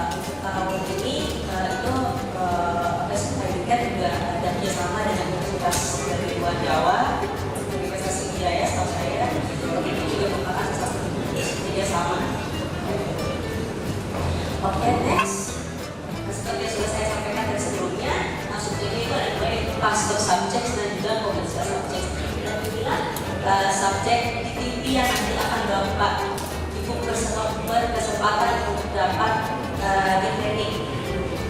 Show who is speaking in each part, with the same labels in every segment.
Speaker 1: untuk tahun ini itu pendidikan juga ada kerjasama dengan Universitas dari luar Jawa, Universitas Wijaya, setahu saya, itu juga merupakan salah satu kerjasama. Oke, next. Seperti yang sudah saya sampaikan dari sebelumnya, masuk ini itu ada custom subject dan juga commercial subject. Dan bilang subjek TTP yang nanti akan Bapak Ibu berkesempatan untuk dapat di training.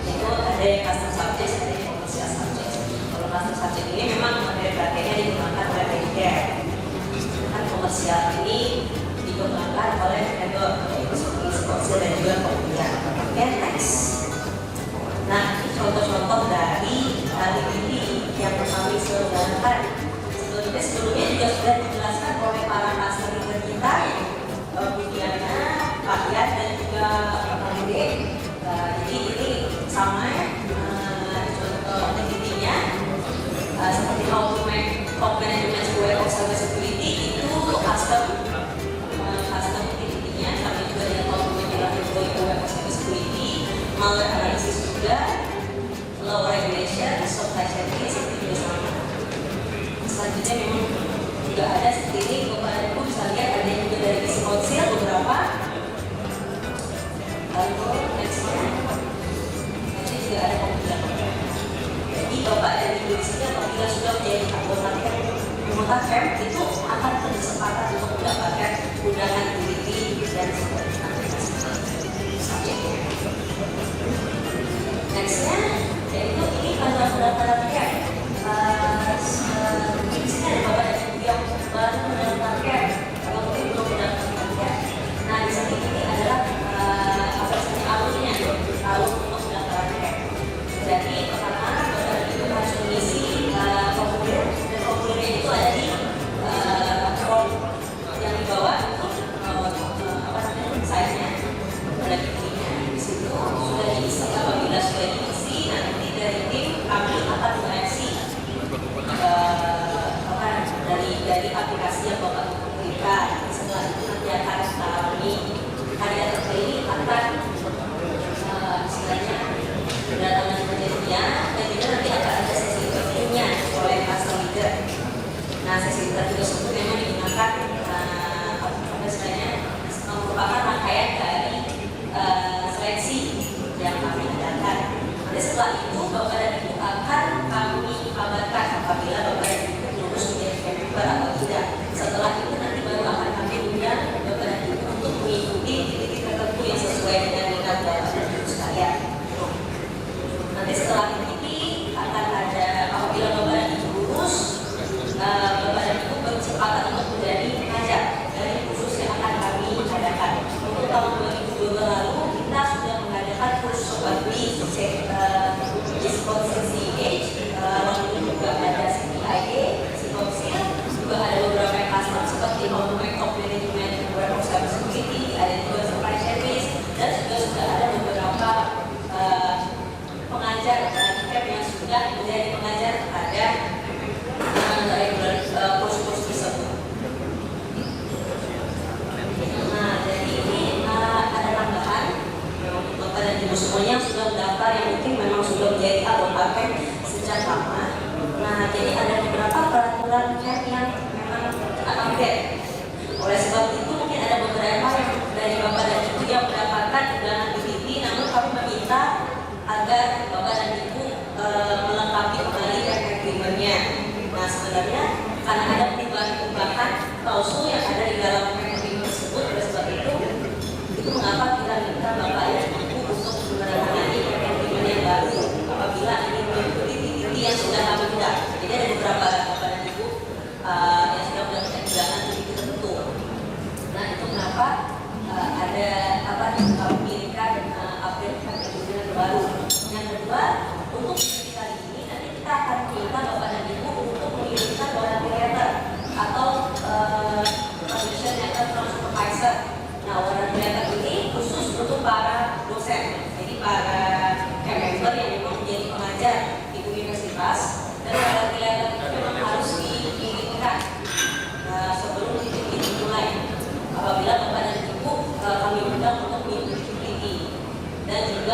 Speaker 1: Itu ada yang custom subject, ada yang commercial subject. Kalau custom subject ini memang materi prakteknya digunakan oleh media. Dan komersial ini digunakan oleh vendor seperti sponsor dan juga pembelian. Oke, next. Nah, contoh-contoh dari TTP yang kami selenggarakan. Sebelumnya juga sudah dijelaskan oleh para master kita, Bu Diana, Pak Yan, dan juga Pak Dede. Jadi ini sama contoh TTP-nya seperti how to make top management way of cyber security itu custom TTP-nya, sama juga dengan how to make way of cyber security, malware analysis juga, law regulation, supply chain risk itu juga sama. Selanjutnya memang juga ada seperti ini, Bapak Ibu bisa lihat ada yang juga dari isi konsil beberapa. Lalu nextnya, ini juga ada pembukaan. Jadi Bapak dan Ibu di sini apabila sudah menjadi anggota KEM itu akan berkesempatan untuk mendapatkan undangan TTP dan sebagainya. Nextnya, yaitu ini pendaftaran KEM. Di sini ada Bapak dan Ibu yang baru mendaftarkan atau mungkin belum mendaftarkan. Nah, di sini ini adalah alurnya, alur untuk mendaftarkan. Jadi pertama Bapak dan Ibu harus mengisi formulir, dan formulirnya itu ada di form yang di bawah itu size-nya, ada titiknya di situ sudah diisi. Apabila sudah diisi, nanti dari tim kami akan mengoreksi dari aplikasi yang Bapak berikan. Setelah itu nanti akan kami hari ini akan istilahnya kedatangan penelitian dan juga nanti akan ada sesi interviewnya oleh master leader. Nah, sesi interview tersebut memang digunakan istilahnya merupakan rangkaian dari seleksi yang kami adakan. Nanti setelah itu Bapak dan Ibu akan kami kabarkan apabila Bapak dan Ibu lulus menjadi member atau tidak. Setelah itu nanti baru akan kami undang Bapak dan Ibu untuk mengikuti titik tertentu yang sesuai dengan minat Bapak dan Ibu sekalian. Nanti setelah ini akan ada apabila Bapak dan Ibu lulus, Bapak dan Ibu berkesempatan untuk menjadi pengajar dari kursus yang akan kami adakan. Untuk tahun 2022 lalu kita sudah mengadakan kursus seperti Disconsistency Age, lalu juga ada CPIA, Psikonsil, juga ada beberapa yang custom seperti Automatic Top Management, Web of Cyber Security, ada juga Supply Chain Risk, dan juga sudah ada beberapa pengajar yang sudah menjadi pengajar pada kursus-kursus tersebut. Nah, jadi ini ada tambahan untuk Bapak dan Ibu semuanya yang sudah mendaftar yang mungkin memang sudah menjadi anggota KEM sejak lama. Nah, jadi ada beberapa peraturan KEM yang memang update. Oleh sebab itu mungkin ada beberapa yang dari Bapak dan Ibu yang mendapatkan undangan TTP, namun kami meminta agar Bapak dan Ibu melengkapi kembali agreement-nya. Nah, sebenarnya karena ada perubahan klausul yang ada di dalam agreement tersebut, oleh sebab itu mengapa kita minta Bapak dan Ibu untuk menandatangani agreement yang baru apabila ini mengikuti TTP yang sudah kami minta. Jadi ada beberapa Bapak dan Ibu yang sudah mendapatkan undangan TTP tertentu. Nah, itu kenapa ada apa yang kami pilihkan update agreement terbaru. Yang kedua, untuk kali ini nanti kita akan minta Bapak dan Ibu untuk mengirimkan warranty letter atau permission letter from supervisor. Nah, warranty letter ini khusus untuk para dosen, jadi para member yang memang menjadi pengajar di universitas, dan warranty letter itu memang harus dikirimkan sebelum titik dimulai. Apabila Bapak dan Ibu kami undang untuk mengikuti TTP dan juga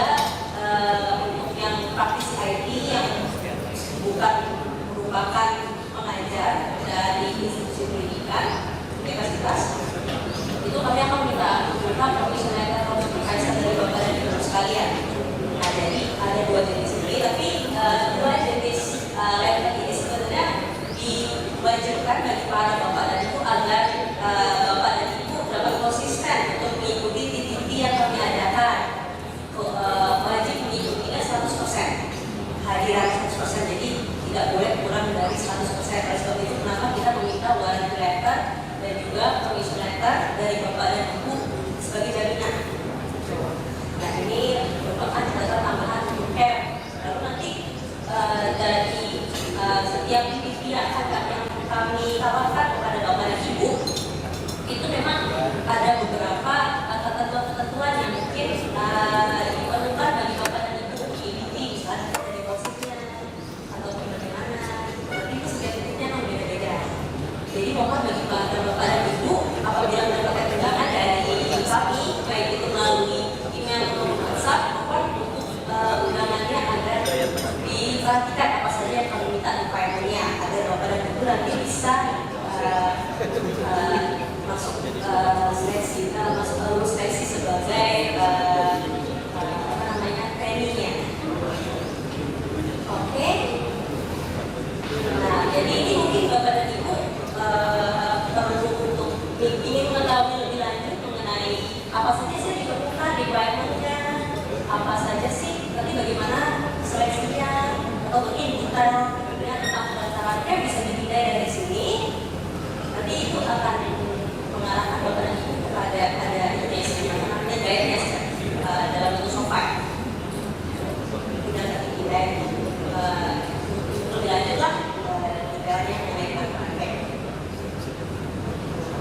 Speaker 1: seleksi masuk lulus seleksi sebagai apa namanya trainee-nya. Oke. Nah, jadi ini mungkin Bapak dan Ibu perlu untuk ingin mengetahui lebih lanjut mengenai apa saja sih diperlukan requirement-nya, apa saja sih, nanti bagaimana seleksinya, atau mungkin kita lihat tentang pendaftarannya bisa dimulai dari sini. Nanti itu akan mengarahkan Bapak dan Ibu kepada ada informasi yang namanya guide-nya dalam bentuk software. Kemudian nanti kita lebih lanjut lah detailnya mengenai praktek.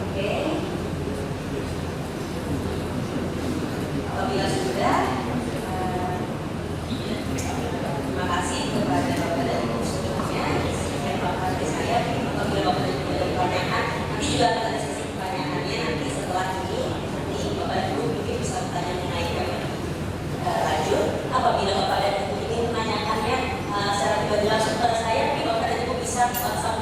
Speaker 1: Oke. Apabila sudah, terima kasih kepada Bapak dan Ibu semuanya. Sekian Bapak dari saya. Apabila Bapak dan Ibu ada pertanyaan, nanti juga akan ada sesi pertanyaannya nanti setelah ini. Nanti Bapak dan Ibu mungkin bisa bertanya mengenai lanjut. Apabila Bapak dan Ibu ingin menanyakannya secara pribadi langsung kepada saya, mungkin Bapak dan Ibu bisa WhatsApp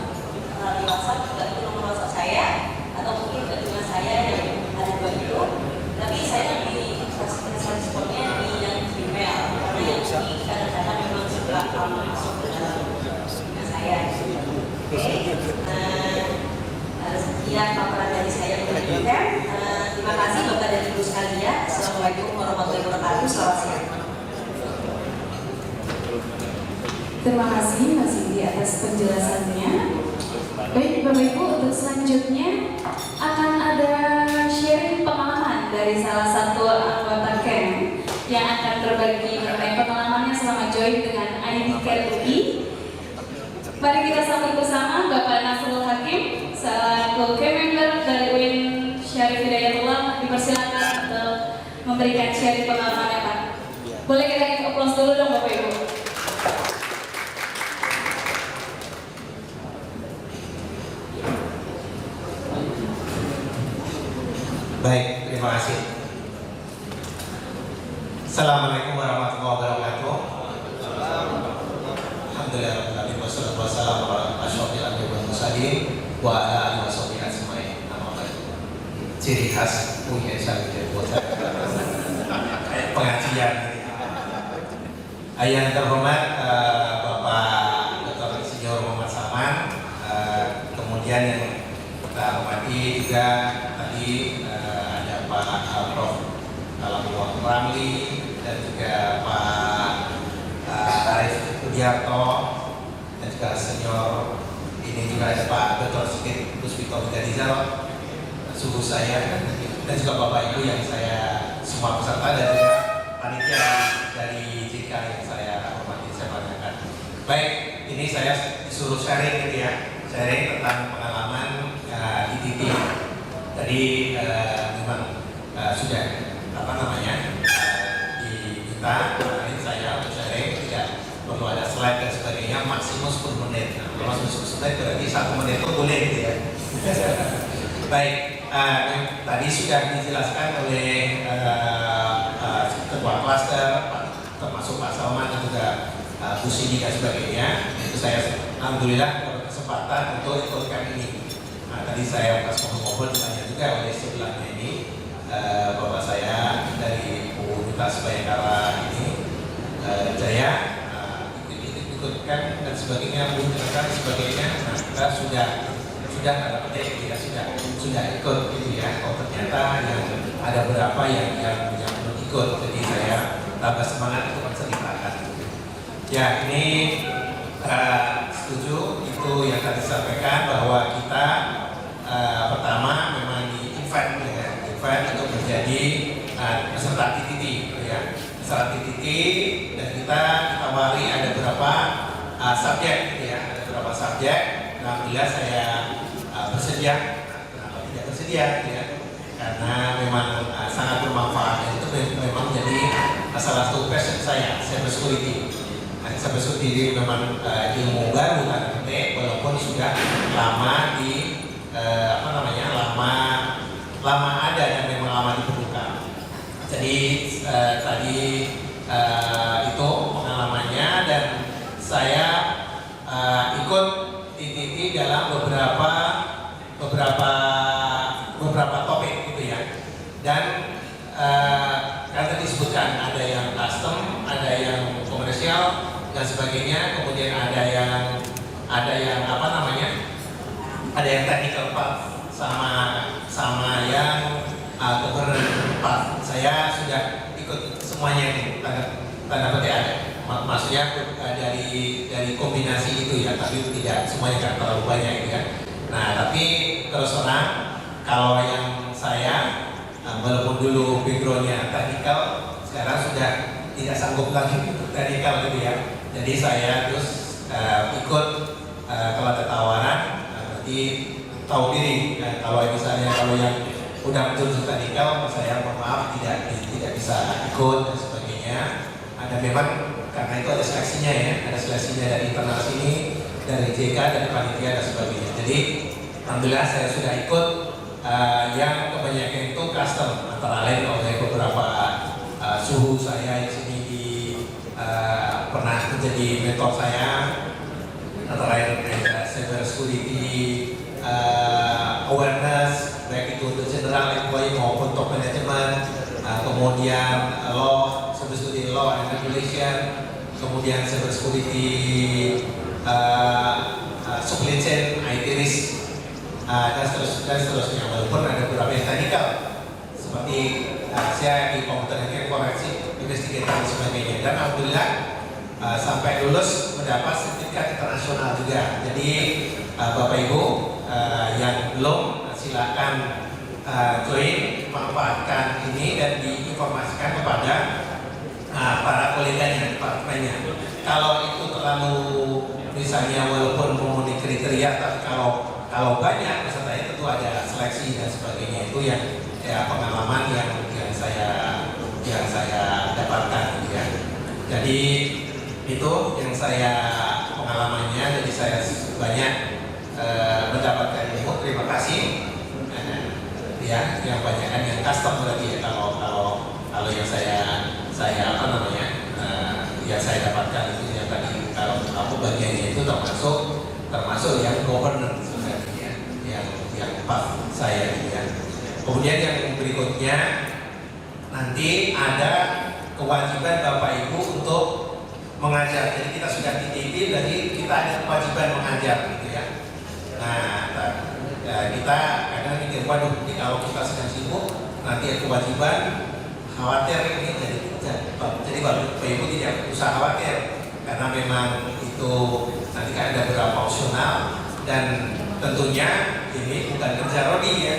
Speaker 1: di WhatsApp juga itu nomor WhatsApp saya, atau mungkin ke email saya yang ada dua itu. Tapi saya lebih responnya di yang email, karena yang ini kadang-kadang memang suka masuk ke dalam email saya. Oke. Sekian paparan dari saya untuk konten. Terima kasih Bapak dan Ibu sekalian. Assalamualaikum warahmatullahi wabarakatuh. Selamat siang.
Speaker 2: Terima kasih Mas Indi atas penjelasannya. Baik Bapak Ibu, untuk selanjutnya akan ada sharing pengalaman dari salah satu anggota camp yang akan berbagi mengenai pengalamannya selama join dengan ID Care UI. Mari kita sambut bersama Bapak Nasrul Hakim selaku camp member dari UIN Syarif Hidayatullah. Dipersilakan untuk memberikan sharing pengalamannya Pak. Boleh kita applause dulu dong Bapak Ibu.
Speaker 3: Baik, terima kasih. Assalamualaikum warahmatullahi wabarakatuh. Alhamdulillah, wassalatu wassalamu ala asyrofil anbiya'i wal mursalin wa ala alihi washabihi ajmain. Ciri khas punya saya buat pengajian. Yang terhormat Bapak Dr. Insinyur Muhammad Salman, kemudian yang kita hormati juga tadi ada Pak Prof. Kalamullah Ramli dan juga Pak Arif Udiarto dan juga senior ini juga ada Pak Dr. Sigit Puspito Widadizal, suhu saya dan juga Bapak Ibu yang saya semua peserta dan juga panitia dari JK yang saya hormati, saya banggakan. Baik, ini saya disuruh sharing gitu ya, sharing tentang pengalaman di titik. Tadi memang sudah apa namanya diminta kemarin saya untuk sharing, tidak perlu ada slide dan sebagainya, maksimum 10 menit. Nah, kalau maksimum 10 menit berarti 1 menit itu boleh gitu ya. Baik, tadi sudah dijelaskan oleh ketua klaster, termasuk Pak Salman dan juga Bu Sini dan sebagainya. Itu saya alhamdulillah berkesempatan untuk ikut camp ini. Nah, tadi saya pas ngobrol ditanya juga oleh sebelahnya ini bapak saya dari Universitas Bayangkara ini Jaya ikutkan dan sebagainya, menunjukkan sebagainya. Nah, kita sudah ada petik, kita sudah ikut gitu ya. Oh ternyata yang ada berapa yang belum ikut, jadi saya tambah semangat untuk menceritakan. Ya, ini setuju itu yang tadi disampaikan bahwa kita pertama memang di event untuk menjadi peserta TTT ya, peserta TTT, dan kita wari ada beberapa subjek gitu ya, ada beberapa subjek. Alhamdulillah saya bersedia. Kenapa tidak bersedia gitu ya? Karena memang sangat bermanfaat, dan itu memang menjadi salah satu passion saya, cybersecurity. Cybersecurity ini memang ilmu baru kan, walaupun sudah lama di lama ada dan memang lama diperlukan. Jadi tadi itu pengalamannya, dan saya ikut TTT dalam beberapa topik disebutkan, ada yang custom, ada yang komersial dan sebagainya, kemudian ada yang apa namanya, ada yang technical part sama yang governance part. Saya sudah ikut semuanya ini, tanda petik ada. Maksudnya dari kombinasi itu ya, tapi tidak semuanya kan terlalu banyak ya. Nah, tapi terus terang kalau yang saya walaupun dulu backgroundnya teknikal, sekarang sudah tidak sanggup lagi teknikal gitu ya. Jadi saya terus ikut kalau ada tawaran, berarti tahu diri. Kalau misalnya kalau yang udah menjurus teknikal, saya mohon maaf tidak bisa ikut dan sebagainya. Ada memang karena itu ada seleksinya ya, ada seleksinya dari internal sini, dari JK, dari panitia dan sebagainya. Jadi alhamdulillah saya sudah ikut yang kebanyakan itu custom, antara lain oleh beberapa suhu saya di sini pernah menjadi mentor saya, antara lain cyber security awareness, baik itu untuk general employee maupun top management, kemudian law, cyber security law and regulation, kemudian cyber security supply chain, IT risk, dan seterusnya. Walaupun ada beberapa yang teknikal seperti saya di komputer ini koreksi, investigator dan sebagainya. Dan alhamdulillah sampai lulus mendapat sertifikat internasional juga. Jadi Bapak Ibu yang belum silakan join, manfaatkan ini dan diinformasikan kepada para koleganya, departemennya. Kalau itu terlalu misalnya walaupun memenuhi kriteria, tapi kalau banyak pesertanya tentu ada seleksi dan sebagainya. Itu yang pengalaman yang saya dapatkan gitu ya. Jadi itu yang saya pengalamannya. Jadi saya banyak mendapatkan ilmu. Terima kasih. Ya, yang banyak kan yang custom berarti ya. Kalau yang saya apa namanya yang saya dapatkan itu yang tadi, kalau aku bagiannya itu termasuk yang governance sebenarnya, yang part saya gitu ya. Kemudian yang berikutnya nanti ada kewajiban Bapak Ibu untuk mengajar. Jadi kita sudah titipin, jadi kita ada kewajiban mengajar gitu ya. Nah, kita kadang mikir, waduh, kalau kita sedang sibuk nanti ada kewajiban, khawatir ini jadi Bapak Ibu tidak usah khawatir, karena memang itu nanti kan ada beberapa opsional dan tentunya ini bukan kerja Rodi ya.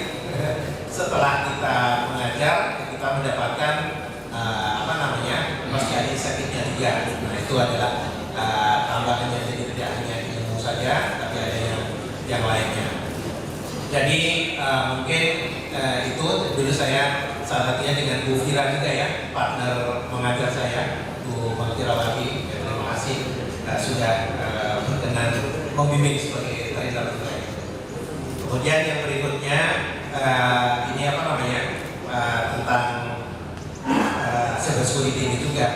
Speaker 3: Setelah kita mengajar, kita mendapatkan apa namanya, pasti ada insentifnya juga. Nah, itu adalah tambahannya, jadi tidak hanya ilmu saja, tapi ada yang lainnya. Jadi mungkin itu dulu saya salah satunya dengan Bu Fira juga ya, partner mengajar saya, Bu Magdirawati. Ya, terima kasih sudah berkenan membimbing sebagai trainer saya. Kemudian yang berikutnya ini apa namanya, tentang cyber security ini juga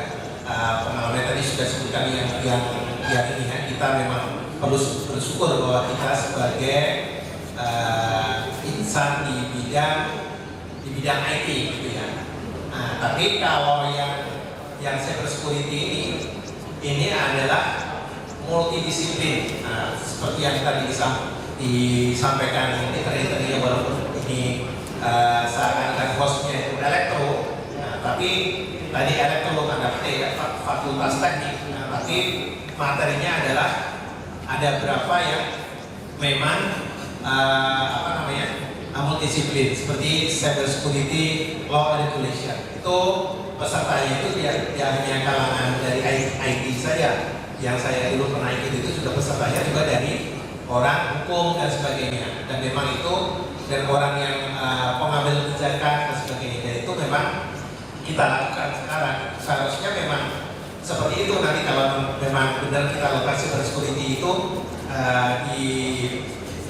Speaker 3: pengalaman tadi sudah sebutkan yang ini ya, kita memang perlu bersyukur bahwa kita sebagai insan di bidang IT gitu ya. Nah, tapi kalau yang cyber security ini adalah multidisiplin. Nah, seperti yang tadi disampaikan kriteria, walaupun ini seakan-akan hostnya itu elektro, nah, tapi tadi elektro ada fakultas teknik, nah, tapi materinya adalah ada berapa yang memang apa namanya multidisiplin, seperti cyber security law and regulation. Itu pesertanya itu tidak hanya kalangan dari IT saja. Yang saya dulu pernah ikut itu sudah pesertanya juga dari orang hukum dan sebagainya, dan memang itu dan orang yang pengambil kebijakan dan sebagainya. Dan itu memang kita lakukan sekarang. Seharusnya memang seperti itu. Nanti kalau memang benar kita lakukan cyber security itu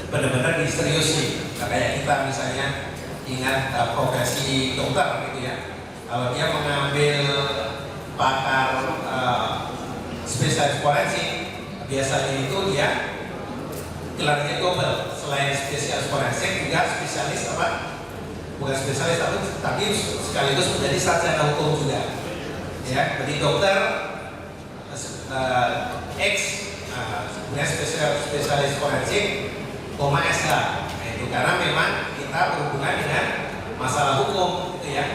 Speaker 3: benar-benar diseriusi. Kayak kita misalnya ingat profesi dokter gitu ya. Kalau dia mengambil pakar spesialis forensik, biasanya itu dia gelarnya double. Selain spesialis forensik juga spesialis apa? Bukan spesialis tapi sekaligus menjadi sarjana hukum juga. ya. Jadi dokter X punya spesialis forensik, SH. Nah, itu karena memang kita berhubungan dengan masalah hukum, gitu ya,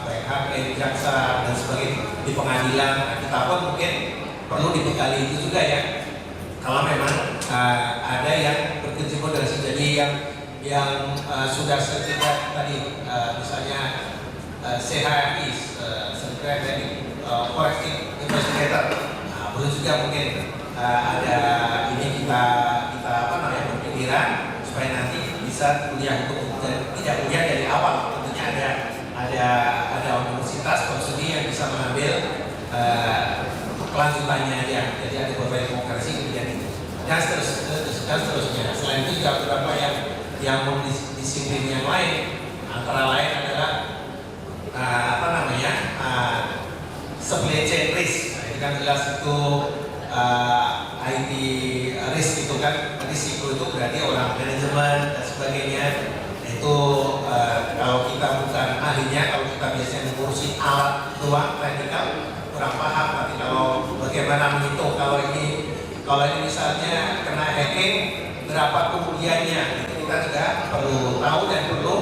Speaker 3: baik hakim, jaksa dan sebagainya di pengadilan. Nah, kita pun mungkin perlu dibekali itu juga ya. Kalau memang ada yang berkecimpung dari situ, jadi yang sudah sertifikat tadi, misalnya CHRI, Certified Forensic Investigator. Nah, perlu juga mungkin ada ini kita berpikiran supaya nanti bisa kuliah hukum dan tidak kuliah dari awal. Tentunya ada universitas konsumsi yang bisa mengambil kelanjutannya aja. Jadi ada beberapa demokrasi kemudian itu dan seterusnya. Selain itu juga beberapa yang disiplin yang lain, antara lain adalah supply chain risk. Nah, ini kan jelas itu IT risk itu kan, risiko itu berarti orang manajemen dan sebagainya. Itu kalau kita bukan ahlinya, kalau kita biasanya mengurusi alat doang, teknikal kurang paham. Tapi kalau bagaimana menghitung kalau ini misalnya kena hacking, berapa kerugiannya, itu kita juga perlu tahu dan perlu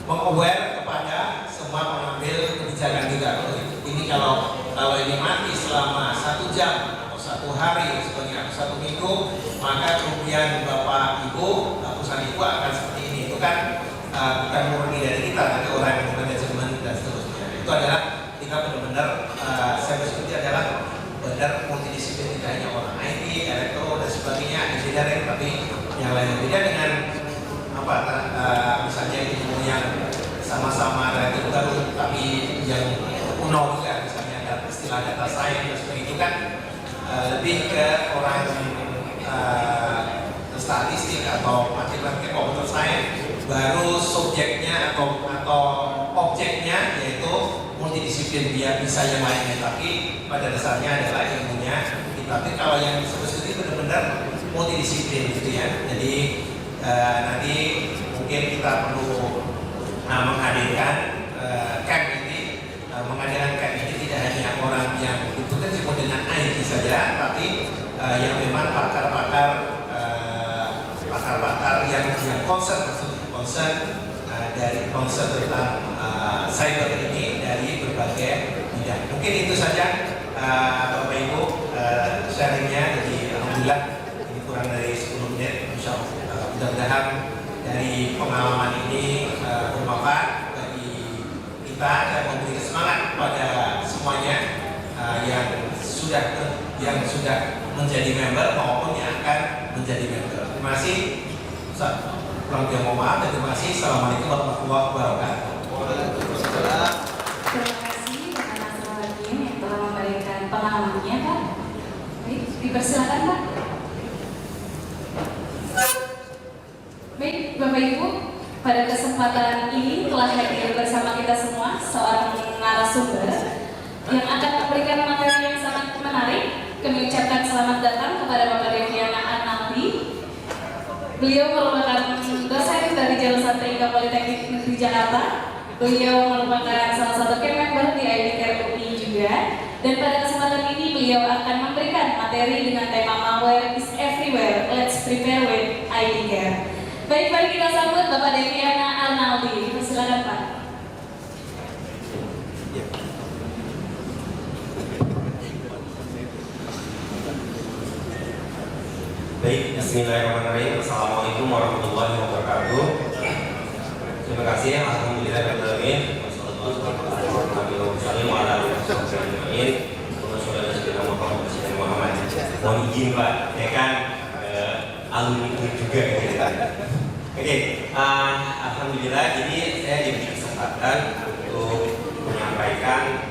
Speaker 3: meng-aware kepada semua pengambil kebijakan juga. Ini kalau ini mati selama 1 jam atau 1 hari sebenarnya atau 1 minggu, maka kerugian bapak ibu, perusahaan ibu akan seperti ini. Itu kan bukan murni dari kita, tapi orang yang manajemen dan seterusnya. Itu adalah kita benar-benar cybersecurity adalah benar multidisiplin, tidak hanya orang IT, elektro dan sebagainya, engineering, tapi yang lain. Beda dengan misalnya ilmu yang sama-sama relatif baru tapi yang kuno juga, misalnya ada istilah data science dan sebagainya, itu kan lebih ke orang statistik atau matematika, komputer science. Baru subjeknya atau objeknya yaitu multidisiplin, dia bisa yang lainnya, tapi pada dasarnya adalah ilmunya. Tapi kalau yang disebut itu benar-benar multidisiplin gitu ya. Jadi nanti mungkin kita perlu menghadirkan camp ini, menghadirkan camp ini tidak hanya orang yang berkecimpung dengan IT saja, tapi yang memang pakar-pakar yang concern dari concern tentang cyber ini dari berbagai bidang. Mungkin itu saja Bapak Ibu sharingnya. Jadi alhamdulillah ini kurang dari 10 menit. Insyaallah mudah-mudahan dari pengalaman ini bermanfaat bagi kita dan memberi semangat pada semuanya yang sudah menjadi member maupun yang akan menjadi member. Terima kasih. Kurang lebih mohon maaf dan terima kasih. Assalamualaikum warahmatullahi wabarakatuh.
Speaker 2: Terima kasih Pak Nasruddin yang telah memberikan pengalamannya, Pak. Baik, dipersilakan, Pak. Baik, Bapak Ibu, pada kesempatan ini telah hadir bersama kita semua seorang narasumber yang akan memberikan materi yang sangat menarik. Kami ucapkan selamat datang kepada Bapak Deviana Arnaldi. Beliau merupakan dosen dari jurusan TIK Politeknik Negeri Jakarta. Beliau merupakan salah satu camp member di ID Care UI juga. Dan pada kesempatan ini beliau akan memberikan materi dengan tema Malware is Everywhere. Let's prepare with ID Care. Baik, mari kita sambut Bapak Deviana Arnaldi. Silakan Pak.
Speaker 4: Baik, bismillahirrahmanirrahim. Assalamualaikum warahmatullahi wabarakatuh. Terima kasih, alhamdulillah alamin. Wassallallahu Muhammad. Mohon izin Pak, ya kan alumni itu juga gitu kan. Oke, alhamdulillah. Jadi saya diberi kesempatan untuk menyampaikan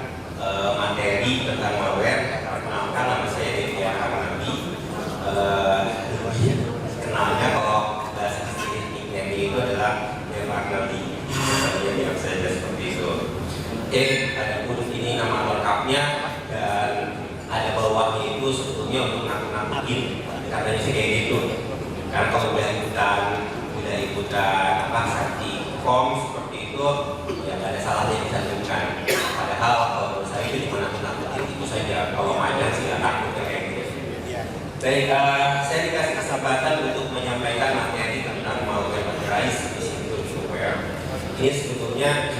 Speaker 4: materi tentang malware. Perkenalkan, nama saya Deviana Arnaldi. Kenalnya kalau bahasa nickname itu adalah Arnaldi, ya bilang saja seperti itu. Oke, ada pun ini nama lengkapnya dan ada bawahnya itu sebetulnya untuk nakut-nakutin, katanya sih kayak gitu. Karena kalau udah ikutan sakti kom seperti itu, ya nggak ada salahnya dicantumkan. Padahal kalau menurut saya itu cuma nakut-nakutin Baik, saya dikasih kesempatan untuk menyampaikan materi tentang malware authorized distributed software. Ini sebetulnya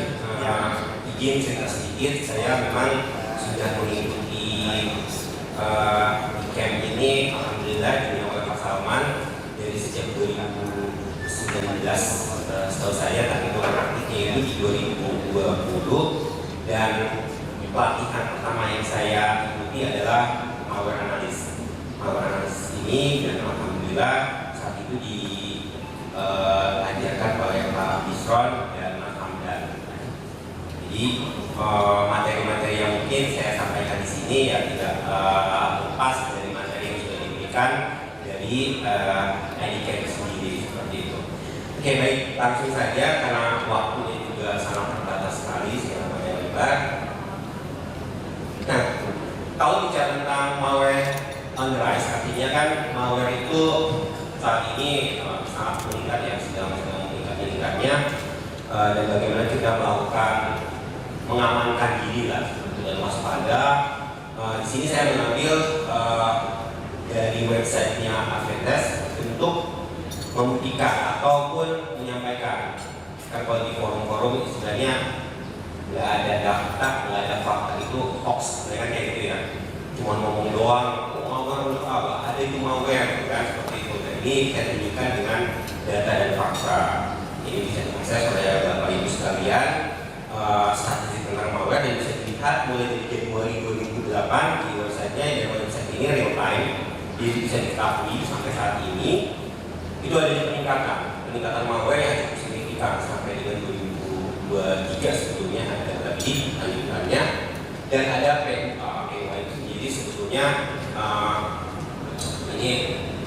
Speaker 4: izin cerita sedikit, saya memang sudah mengikuti camp ini, alhamdulillah di awal Pak Salman dari sejak 2019 setahu saya, tapi itu praktiknya itu di 2020, dan pelatihan pertama yang saya ikuti adalah malware analysis. Malware analysis ini, dan alhamdulillah saat itu diajarkan oleh Pak Bisron dan Mas Hamdan. Jadi materi-materi yang mungkin saya sampaikan di sini ya tidak lepas dari materi yang sudah diberikan dari IDCamp sendiri, seperti itu. Oke, baik, langsung saja karena waktunya juga sangat terbatas sekali, saya banyak lebar. Nah, kalau bicara tentang malware on the rise, artinya kan malware itu saat ini sangat meningkat ya, sedang meningkatnya, dan bagaimana kita melakukan mengamankan diri lah dan waspada. Di sini saya mengambil dari websitenya Adventist untuk membuktikan ataupun menyampaikan. Kan kalau di forum-forum istilahnya nggak ada data, nggak ada fakta, itu hoax, kan kayak gitu ya. Cuma ngomong doang, malware untuk apa? Ada itu malware, kan seperti itu. Dan ini saya tunjukkan dengan data dan fakta. Ini bisa diakses oleh Bapak Ibu sekalian, statistik tentang malware, dan bisa dilihat mulai dari Januari 2008 di websitenya. Dan website ini real time, jadi bisa diketahui sampai saat ini itu ada peningkatan malware yang cukup signifikan sampai dengan 2023 sebetulnya ada lagi lanjutannya, dan ada PUA itu sendiri sebetulnya ini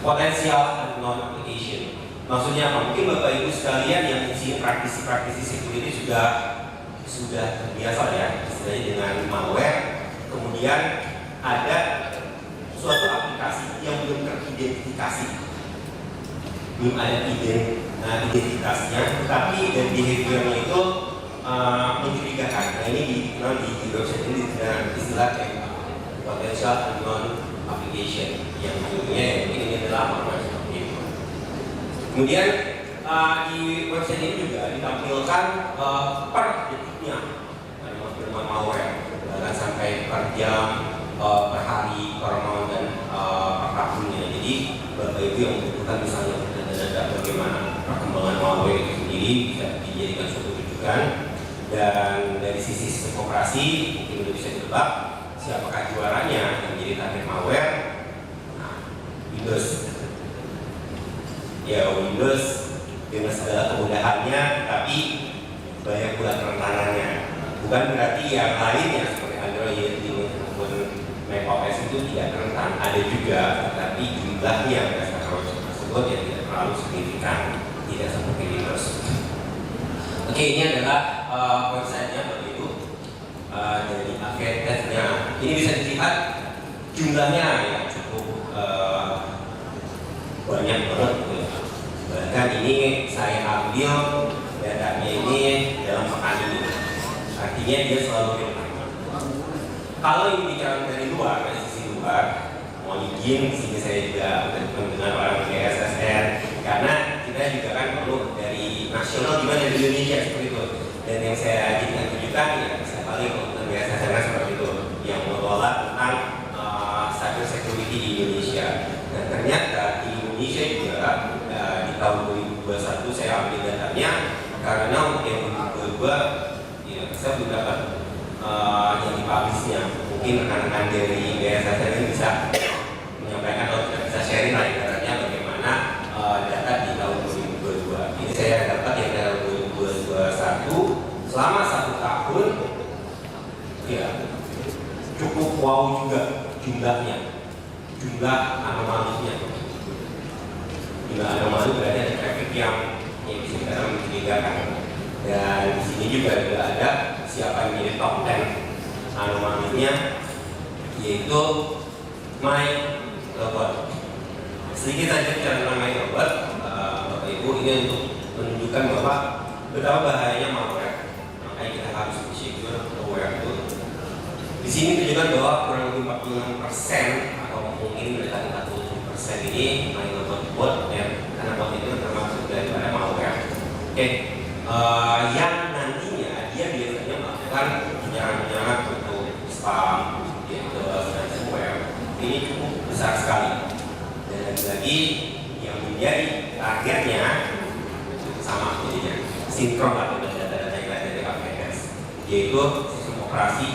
Speaker 4: potensial non application. Maksudnya apa? Mungkin Bapak Ibu sekalian yang di sini praktisi security sudah terbiasa ya istilahnya dengan malware. Kemudian ada suatu aplikasi yang belum teridentifikasi, belum ada identitasnya, tetapi dan behaviornya itu mencurigakan. Nah, ini dikenal di website ini dengan istilah kayak potential unknown application, yang sebetulnya ini adalah malware seperti itu. Kemudian di website ini juga ditampilkan per detiknya dengan malware, bahkan sampai per jam, per hari, per malam, dan per tahunnya. Jadi Bapak Ibu yang membutuhkan misalnya data bagaimana perkembangan malware itu sendiri bisa dijadikan suatu rujukan. Dan dari sisi sistem operasi mungkin sudah bisa ditebak siapakah juaranya yang menjadi target malware. Nah, Windows. Ya, Windows dengan segala kemudahannya, tapi banyak pula kerentanannya. Bukan berarti yang lainnya seperti Android, Linux, maupun macOS itu tidak rentan. Ada juga, tetapi jumlahnya berdasarkan website tersebut yang tidak terlalu signifikan, tidak seperti Windows. Oke, ini adalah websitenya Bapak Ibu dari Adventist-nya. Ini bisa dilihat jumlahnya yang cukup banyak banget gitu ya. Bahkan ini saya ambil datanya ini dalam pekan ini, artinya dia selalu real time. Kalau ini bicara dari luar, dari sisi luar, mohon izin, sini saya juga dengan orang BSSN, karena kita juga kan perlu dari nasional gimana di Indonesia seperti itu. Dan yang saya jadikan tunjukkan ya saya paling untuk BSSN seperti itu, yang mengelola tentang cyber security di Indonesia. Dan ternyata di Indonesia juga di tahun 2021 saya ambil datanya, karena untuk yang 2022 ya, saya belum dapat yang dipublishnya. Mungkin rekan-rekan dari BSSN ini bisa menyampaikan atau bisa sharing lah ibaratnya bagaimana data di tahun 2022. Ini saya dapat yang dari 2021 selama 1 tahun ya cukup wow juga jumlahnya, jumlah anomalinya. Jumlah anomali berarti ada traffic yang bisa kita mencurigakan. Dan di sini juga ada siapa yang menjadi top 10 anomalinya, yaitu My Robot. Sedikit saja tentang My Robot, Bapak Ibu, ini untuk menunjukkan bahwa betapa bahayanya malware. Makanya kita harus secure aware itu. Di sini tunjukkan bahwa kurang lebih 46% atau mungkin mendekati 47% ini main bot ya, karena bot itu termasuk daripada malware. Oke, yang nantinya dia biasanya melakukan penyerangan-penyerangan untuk spam, yaitu ransomware. Ini cukup besar sekali. Dan lagi yang menjadi targetnya sama jadinya sinkron atau data-data yang ada dari AWS, yaitu sistem operasi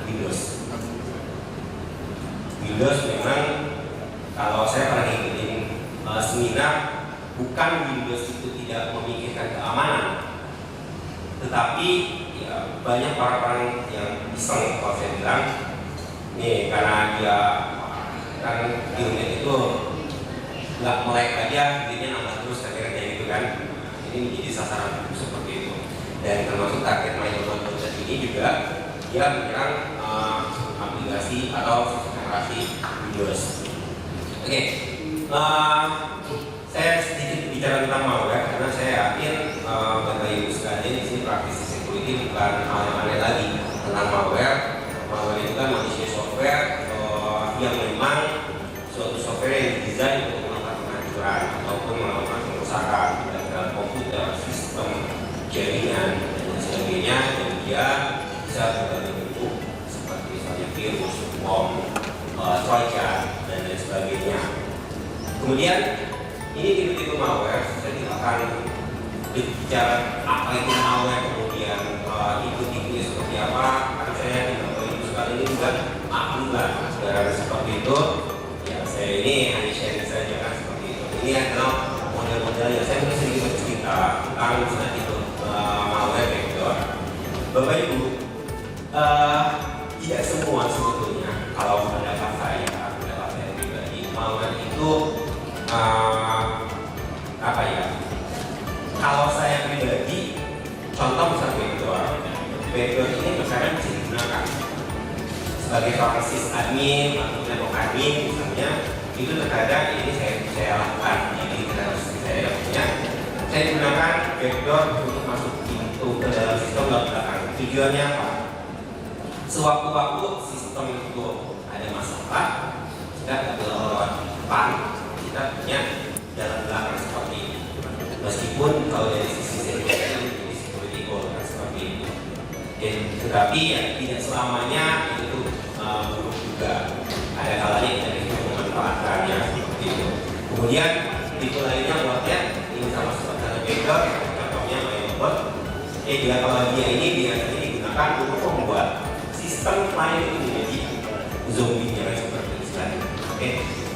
Speaker 4: Windows. Windows memang kalau saya pernah ngikutin seminar, bukan Windows itu tidak memikirkan keamanan, tetapi ya, banyak orang-orang yang iseng kalau saya bilang nih, karena dia kan unit itu nggak melek aja, dirinya nambah terus akhirnya gitu kan. Ini menjadi sasaran seperti itu. Dan termasuk target MyNote ini juga dia menyerang aplikasi atau sistem operasi Windows. Oke, saya sedikit bicara tentang malware karena saya yakin Bapak Ibu sekalian di sini praktisi security bukan hal yang aneh lagi tentang malware. Malware itu kan manusia software yang memang suatu software yang didesain untuk melakukan penghancuran ataupun melakukan kerusakan dalam komputer, sistem, jaringan dan sebagainya, dan dia bisa berbagai bentuk seperti misalnya virus, bom, trojan dan lain sebagainya. Kemudian ini tipe-tipe malware, saya tidak akan bicara apa itu malware, kemudian tipe-tipenya seperti apa, karena saya tidak tahu itu sekali ini bukan akurat sebenarnya seperti itu. Ya saya ini hanya sharing saja kan seperti itu. Ini adalah model-model yang saya mungkin sedikit bercerita tentang misalnya tipe malware backdoor. Bapak Ibu, tidak semua sebetulnya kalau pendapat saya pribadi, malware itu apa ya? Kalau saya pribadi, contoh misalnya backdoor ini terkadang bisa digunakan sebagai seorang sysadmin atau network admin misalnya, itu terkadang ini saya lakukan. Jadi saya punya, saya gunakan backdoor untuk masuk pintu ke dalam sistem belakang. Tujuannya apa? Sewaktu-waktu sistem itu ada masalah, kita lewat depan, kita punya jalan belakang seperti ini. Meskipun kalau dari sisi security goal kan seperti itu. Tetapi ya tidak selamanya itu buruk juga. Ada kalanya kita bisa memanfaatkannya seperti itu. Kemudian tipe lainnya buatnya ini sama seperti backdoor, contohnya MyNote. Dia kalau dia ini biasanya digunakan untuk membuat sistem lain itu menjadi zombie-nya seperti itu. Oke.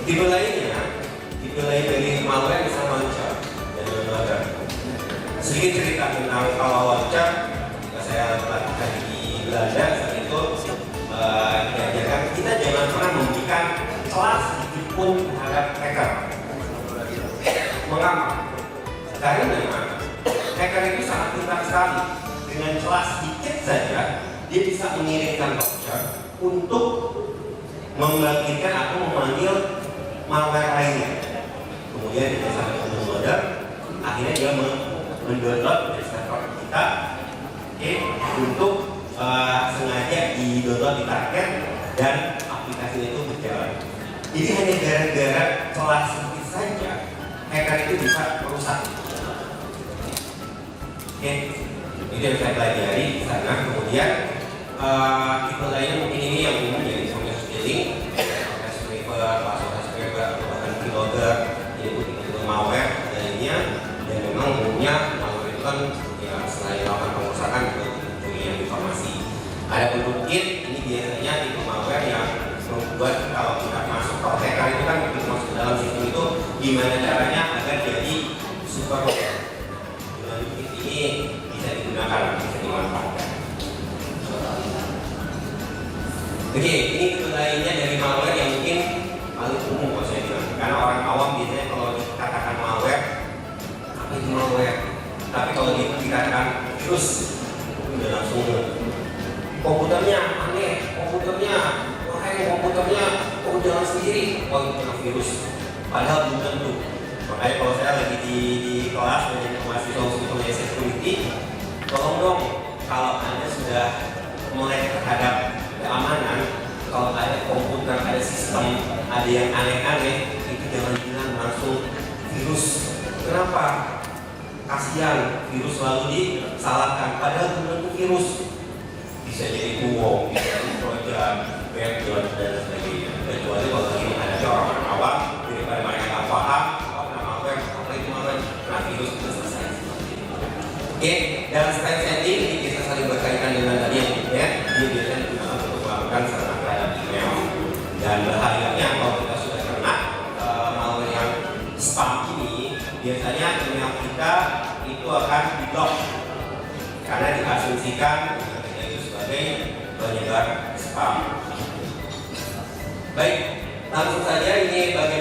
Speaker 4: Tipe lain dari malware bisa launcher dan lembaga. Sedikit cerita tentang kalau launcher, ketika saya lakukan di Belanda saat itu diajarkan kita jangan pernah memberikan celah sedikit pun terhadap hacker. Mengapa? Karena memang hacker itu sangat pintar sekali. Dengan celah sedikit saja dia bisa mengirimkan launcher untuk membagikan atau memanggil malware lainnya. Kemudian kita sampai ke downloader, akhirnya dia mendownload dari server kita, untuk sengaja di-download di target dan aplikasi itu berjalan. Jadi hanya gara-gara celah sedikit saja hacker itu bisa merusak. Itu yang saya pelajari di sana. Kemudian tipe lainnya mungkin ini yang umum jadi software stealing, software atau bahkan keylogger, ini tipe malware lainnya. Dan memang umumnya malware itu kan ya selain melakukan pengerusakan juga pencurian informasi. Ada penukit, ini biasanya tipe malware yang membuat kalau kita masuk, kalau hacker itu kan begitu masuk ke dalam sistem itu gimana caranya agar jadi super. Dengan penukit ini bisa digunakan, bisa dimanfaatkan. Oke, ini tipe lainnya dari malware yang mungkin paling umum kalau saya bilang. Karena orang awam biasanya kalau dikatakan malware, apa itu malware? Tapi kalau dikatakan virus, udah langsung komputernya aneh, komputernya jalan sendiri, itu kena virus. Padahal belum tentu. Makanya kalau saya lagi di kelas dengan mahasiswa sebetulnya security, tolong dong kalau Anda sudah mulai terhadap keamanan, kalau ada komputer, ada sistem, ada yang aneh-aneh, itu jangan Kenapa? Kasihan, virus selalu disalahkan. Padahal belum virus. Bisa jadi bohong, bisa jadi trojan, backdoor, dan sebagainya. Kecuali kalau lagi menghadapi orang-orang awam, daripada mereka nggak paham, nama apa itu namanya, nah virus itu selesai. Oke, dan strength setting ini bisa saling berkaitan dengan tadi yang dia biasanya digunakan untuk melakukan serangan terhadap email. Dan bahayanya kalau kita sudah kena malware yang spam ini, biasanya email kita itu akan di-block karena diasumsikan itu sebagai penyebar spam. Baik, langsung saja ini bagaimana